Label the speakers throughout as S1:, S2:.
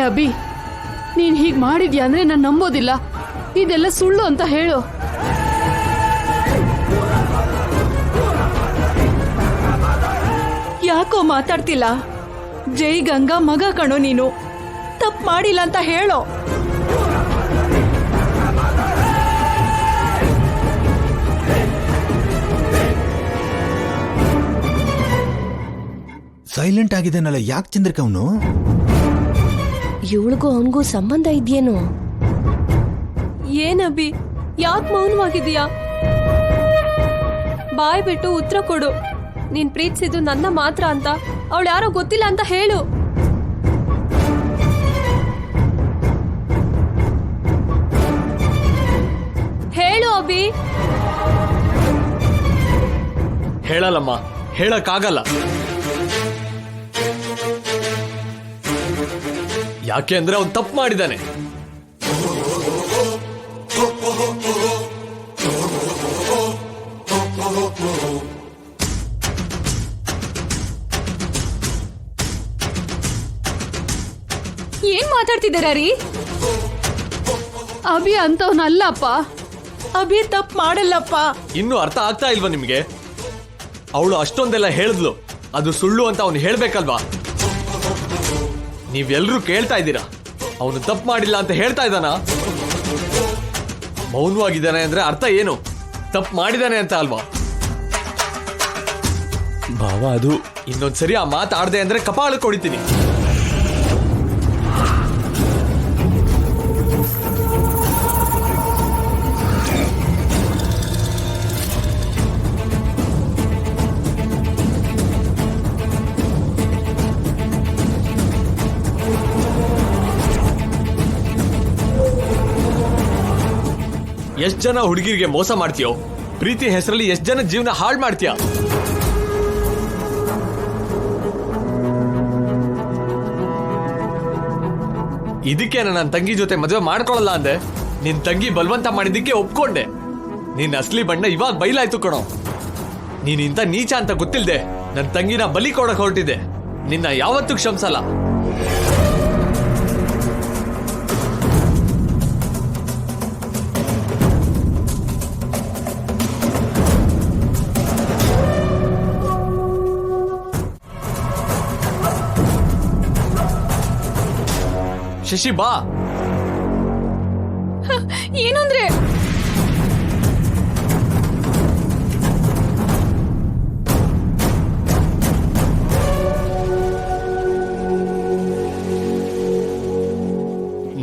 S1: ಅಭಿ, ನೀನ್ ಹೀಗ್ ಮಾಡಿದ್ಯಾ ಅಂದ್ರೆ ನಾನು ನಂಬೋದಿಲ್ಲ. ಇದೆಲ್ಲ ಸುಳ್ಳು ಅಂತ ಹೇಳು.
S2: ಯಾಕೋ ಮಾತಾಡ್ತಿಲ್ಲ? ಜೈ ಗಂಗಾ ಮಗ ಕಣೋ ನೀನು, ತಪ್ಪು ಮಾಡಿಲ್ಲ ಅಂತ ಹೇಳೋ.
S3: ಸೈಲೆಂಟ್ ಆಗಿದ್ದಾನಲ್ಲ, ಯಾಕೆ ಚಂದ್ರಿಕಾ ಅವನು?
S4: ಇವಳಿಗೂ ಅವನಿಗೂ ಸಂಬಂಧ ಇದೆಯೇನೋ?
S5: ಏನಬಿ, ಯಾಕೆ ಮೌನವಾಗಿದೀಯಾ? ಬಾಯ್ ಬಿಟ್ಟು ಉತ್ತರ ಕೊಡು. ನೀನ್ ಪ್ರೀತಿಸಿದ್ದು ನನ್ನ ಮಾತ್ರ ಅಂತ ಅವಳು ಯಾರೋ ಗೊತ್ತಿಲ್ಲ ಅಂತ ಹೇಳು. ಹೇಳು ಅಭಿ.
S6: ಹೇಳಲ್ಲಮ್ಮ, ಹೇಳಕ್ಕಾಗಲ್ಲ. ಯಾಕೆ ಅಂದ್ರೆ ಅವ್ನು ತಪ್ಪು ಮಾಡಿದ್ದಾನೆ.
S5: ಏನ್ ಮಾತಾಡ್ತಿದ್ದೀರಾ ರೀ?
S1: ಅಭಿ ಅಂತವನಲ್ಲಪ್ಪ.
S2: ಅಭಿ ತಪ್ಪು ಮಾಡಲ್ಲಪ್ಪ.
S6: ಇನ್ನು ಅರ್ಥ ಆಗ್ತಾ ಇಲ್ವಾ ನಿಮ್ಗೆ? ಅವಳು ಅಷ್ಟೊಂದೆಲ್ಲ ಹೇಳಿದ್ಲು, ಅದು ಸುಳ್ಳು ಅಂತ ಅವನು ಹೇಳ್ಬೇಕಲ್ವಾ? ನೀವೆಲ್ರೂ ಕೇಳ್ತಾ ಇದ್ದೀರಾ, ಅವನು ತಪ್ಪು ಮಾಡಿಲ್ಲ ಅಂತ ಹೇಳ್ತಾ ಇದ್ದಾನ? ಮೌನವಾಗಿದ್ದಾನೆ ಅಂದ್ರೆ ಅರ್ಥ ಏನು? ತಪ್ಪು ಮಾಡಿದಾನೆ ಅಂತ ಅಲ್ವಾ?
S3: ಭಾವ, ಅದು
S6: ಇನ್ನೊಂದ್ಸರಿ ಆ ಮಾತಾಡ್ದೆ ಅಂದ್ರೆ ಕಪಾಳಕ್ಕೆ ಹೊಡಿತೀನಿ. ಎಷ್ಟ್ ಜನ ಹುಡುಗಿರಿಗೆ ಮೋಸ ಮಾಡ್ತೀಯೋ, ಪ್ರೀತಿ ಹೆಸರಲ್ಲಿ ಎಷ್ಟ್ ಜನ ಜೀವನ ಹಾಳು ಮಾಡ್ತೀಯ. ಇದಕ್ಕೆ ನನ್ನ ತಂಗಿ ಜೊತೆ ಮದುವೆ ಮಾಡ್ಕೊಳ್ಳಲ್ಲ ಅಂದೆ. ನಿನ್ ತಂಗಿ ಬಲವಂತ ಮಾಡಿದ್ದಕ್ಕೆ ಒಪ್ಕೊಂಡೆ. ನಿನ್ ಅಸ್ಲಿ ಬಣ್ಣ ಇವಾಗ ಬೈಲಾಯ್ತು ಕಣೋ. ನೀನ್ ಇಂಥ ನೀಚ ಅಂತ ಗೊತ್ತಿಲ್ದೆ ನನ್ನ ತಂಗಿನ ಬಲಿ ಕೊಡಕ್ ಹೊರಟಿದ್ದೆ. ನಿನ್ನ ಯಾವತ್ತೂ ಕ್ಷಮಿಸಲ್ಲ. ಶಶಿ ಬಾ.
S5: ಏನಂದ್ರೆ?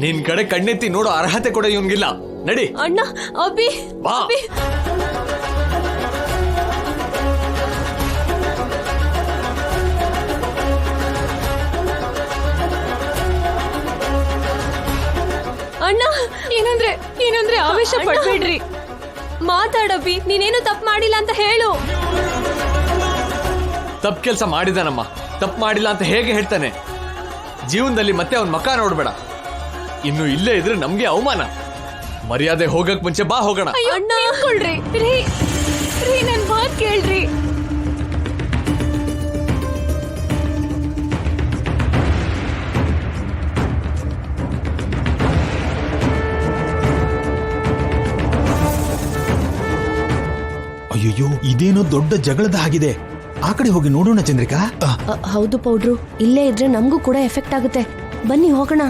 S6: ನಿನ್ ಕಡೆ ಕಣ್ಣೆತ್ತಿ ನೋಡೋ ಅರ್ಹತೆ ಕೂಡ ಇವನ್ಗಿಲ್ಲ. ನಡಿ
S5: ಅಣ್ಣ. ಅಭಿ
S6: ಬಾ.
S5: ಅಣ್ಣ, ಏನಂದ್ರೆ ಆವೇಶ ಪಡ್ಬೇಡ್ರಿ. ಮಾತಾಡಬಿ, ನೀನೇನು ತಪ್ಪು ಮಾಡಿಲ್ಲ ಅಂತ ಹೇಳು.
S6: ತಪ್ಪು ಕೆಲಸ ಮಾಡಿದಾನಮ್ಮ, ತಪ್ಪು ಮಾಡಿಲ್ಲ ಅಂತ ಹೇಗೆ ಹೇಳ್ತಾನೆ? ಜೀವನದಲ್ಲಿ ಮತ್ತೆ ಅವನ್ ಮಕ್ಕ ನೋಡ್ಬೇಡ. ಇನ್ನು ಇಲ್ಲೇ ಇದ್ರೆ ನಮ್ಗೆ ಅವಮಾನ. ಮರ್ಯಾದೆ ಹೋಗಕ್ ಮುಂಚೆ ಬಾ, ಹೋಗೋಣ.
S5: ಅಣ್ಣ ಕೊಳ್ರಿ ರೀ, ನನ್ ಮಾತ್ ಕೇಳ್ರಿ.
S3: ಅಯ್ಯಯ್ಯೋ, ಇದೇನೋ ದೊಡ್ಡ ಜಗಳದ ಆಗಿದೆ. ಆ ಕಡೆ ಹೋಗಿ ನೋಡೋಣ ಚಂದ್ರಿಕಾ.
S4: ಹೌದು ಪೌಡ್ರು, ಇಲ್ಲೇ ಇದ್ರೆ ನಮಗೂ ಕೂಡ ಎಫೆಕ್ಟ್ ಆಗುತ್ತೆ. ಬನ್ನಿ ಹೋಗೋಣ.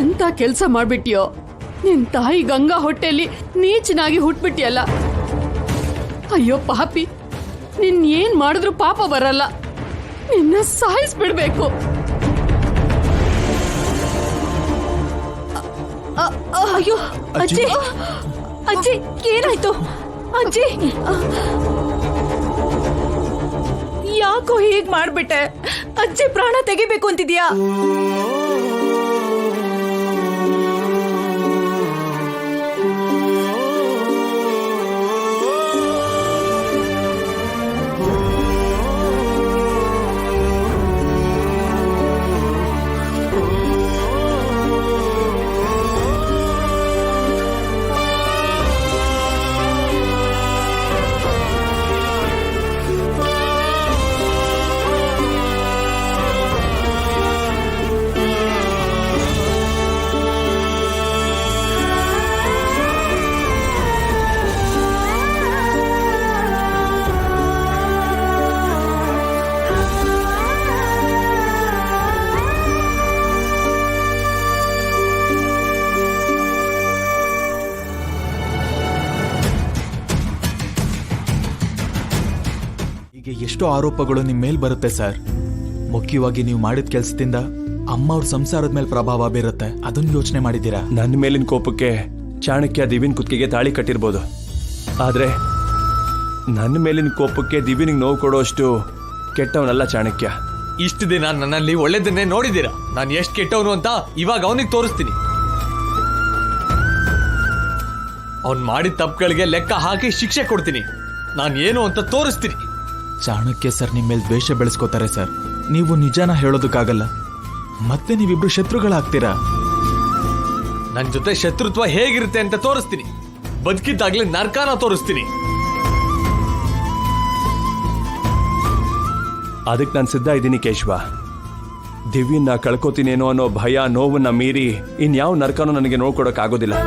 S1: ಎಂತ ಕೆಲ್ಸ ಮಾಡ್ಬಿಟ್ಟಿಯೋ? ನಿನ್ ತಾಯಿ ಗಂಗಾ ಹೊಟ್ಟೆಲಿ ನೀಚನಾಗಿ ಹುಟ್ಬಿಟ್ಟಿಯಲ್ಲ. ಅಯ್ಯೋ ಪಾಪಿ, ನಿನ್ ಏನ್ ಮಾಡಿದ್ರು ಪಾಪ ಬರಲ್ಲ. ನಿನ್ನ ಸಾಯಿಸ್ಬಿಡ್ಬೇಕು.
S5: ಅಯ್ಯೋ ಅಜ್ಜಿ, ಅಜ್ಜಿ ಏನಾಯ್ತು? ಅಜ್ಜಿ
S2: ಯಾಕೋ ಹೀಗ್ ಮಾಡ್ಬಿಟ್ಟೆ? ಅಜ್ಜಿ ಪ್ರಾಣ ತೆಗಿಬೇಕು ಅಂತಿದ್ಯಾ?
S3: ಎಷ್ಟೋ ಆರೋಪಗಳು ನಿಮ್ಮ ಮೇಲ್ ಬರುತ್ತೆ ಸರ್. ಮುಖ್ಯವಾಗಿ ನೀವು ಮಾಡಿದ ಕೆಲಸದಿಂದ ಅಮ್ಮ ಅವ್ರ ಸಂಸಾರದ ಮೇಲೆ ಪ್ರಭಾವ ಬೀರುತ್ತೆ. ಅದನ್ನ ಯೋಚನೆ ಮಾಡಿದ್ದೀರಾ?
S7: ನನ್ನ ಮೇಲಿನ ಕೋಪಕ್ಕೆ ಚಾಣಕ್ಯ ದಿವ್ಯನ್ ಕುತ್ತಿಗೆಗೆ ತಾಳಿ ಕಟ್ಟಿರ್ಬೋದು, ಆದ್ರೆ ನನ್ನ ಮೇಲಿನ ಕೋಪಕ್ಕೆ ದಿವ್ಯನಿಗೆ ನೋವು ಕೊಡೋಷ್ಟು ಕೆಟ್ಟವನಲ್ಲ ಚಾಣಕ್ಯ.
S6: ಇಷ್ಟು ದಿನ ನನ್ನಲ್ಲಿ ಒಳ್ಳೇದನ್ನೇ ನೋಡಿದ್ದೀರಾ. ನಾನು ಎಷ್ಟು ಕೆಟ್ಟವನು ಅಂತ ಇವಾಗ ಅವನಿಗೆ ತೋರಿಸ್ತೀನಿ. ಅವ್ನ್ ಮಾಡಿದ ತಪ್ಪುಗಳಿಗೆ ಲೆಕ್ಕ ಹಾಕಿ ಶಿಕ್ಷೆ ಕೊಡ್ತೀನಿ. ನಾನು ಏನು ಅಂತ ತೋರಿಸ್ತೀನಿ.
S3: ಚಾಣಕ್ಯ ಸರ್ ನಿಮ್ಮ ಮೇಲೆ ದ್ವೇಷ ಬೆಳೆಸ್ಕೋತಾರೆ ಸರ್. ನೀವು ನಿಜಾನ ಹೇಳೋದಕ್ಕಾಗಲ್ಲ, ಮತ್ತೆ ನೀವಿಬ್ರು ಶತ್ರುಗಳಾಗ್ತೀರಾ.
S6: ನನ್ನ ಜೊತೆ ಶತ್ರುತ್ವ ಹೇಗಿರುತ್ತೆ ಅಂತ ತೋರಿಸ್ತೀನಿ. ಬದುಕಿದ್ದಾಗ್ಲೇ ನರ್ಕಾನ ತೋರಿಸ್ತೀನಿ.
S7: ಅದಕ್ಕೆ ನಾನು ಸಿದ್ಧ ಇದ್ದೀನಿ ಕೇಶವ. ದಿವ್ಯನ್ನ ಕಳ್ಕೊತೀನೇನೋ ಅನ್ನೋ ಭಯ ನೋವನ್ನ ಮೀರಿ ಇನ್ಯಾವ ನರ್ಕನೂ ನನಗೆ ನೋಡ್ಕೊಡಕ್ ಆಗೋದಿಲ್ಲ.